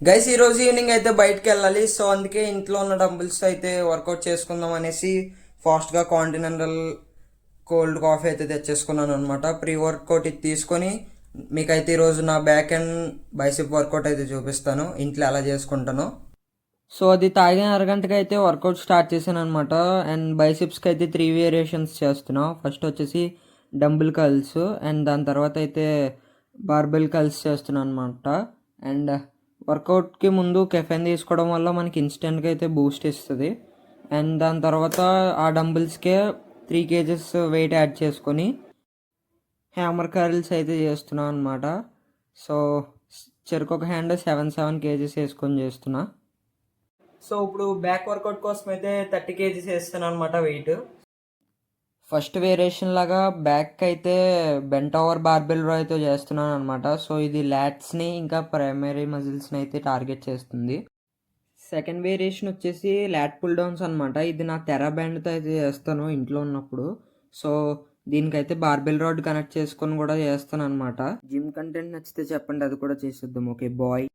Guys ఈరోజు evening అయితే బయటకు వెళ్ళాలి. సో అందుకే ఇంట్లో ఉన్న డంబుల్స్ అయితే వర్కౌట్ చేసుకుందాం అనేసి ఫాస్ట్గా కాంటినెంటల్ కోల్డ్ కాఫీ అయితే తెచ్చేసుకున్నాను అనమాట. ప్రీ వర్కౌట్ ఇది తీసుకొని మీకైతే ఈరోజు నా బ్యాక్ అండ్ బైసిప్ వర్కౌట్ అయితే చూపిస్తాను ఇంట్లో ఎలా చేసుకుంటాను. సో అది తాగిన అరగంటకి అయితే వర్కౌట్ స్టార్ట్ చేశాను అనమాట. అండ్ బైసిప్స్కి అయితే 3 వేరియేషన్స్ చేస్తున్నా. ఫస్ట్ వచ్చేసి డంబుల్ కర్ల్స్ అండ్ దాని తర్వాత అయితే బార్బెల్ కర్ల్స్ చేస్తున్నాను అనమాట. అండ్ వర్కౌట్కి ముందు కెఫెన్ తీసుకోవడం వల్ల మనకి ఇన్స్టెంట్గా అయితే బూస్ట్ ఇస్తుంది. అండ్ దాని తర్వాత ఆ డంబుల్స్కే 3 kgs వెయిట్ యాడ్ చేసుకొని హ్యామర్ కర్ల్స్ అయితే చేస్తున్నాను అనమాట. సో చెరుకొక హ్యాండ్ 7 kgs వేసుకొని చేస్తున్నా. సో ఇప్పుడు బ్యాక్ వర్కౌట్ కోసం అయితే 30 kgs వేస్తాను అనమాట వెయిట్. ఫస్ట్ వేరియేషన్ లాగా బ్యాక్ అయితే బెంట్ ఓవర్ బార్బెల్ రో అయితే చేస్తున్నాను అనమాట. సో ఇది ల్యాట్స్ని ఇంకా ప్రైమరీ మజిల్స్ని అయితే టార్గెట్ చేస్తుంది. సెకండ్ వేరియేషన్ వచ్చేసి ల్యాట్ పుల్ డౌన్స్ అనమాట. ఇది నా తెరా బ్యాండ్తో అయితే చేస్తాను ఇంట్లో ఉన్నప్పుడు. సో దీనికైతే బార్బెల్ రాడ్ కనెక్ట్ చేసుకొని కూడా చేస్తాను అనమాట. జిమ్ కంటెంట్ నచ్చితే చెప్పండి, అది కూడా చేసేద్దాం. Okay bye.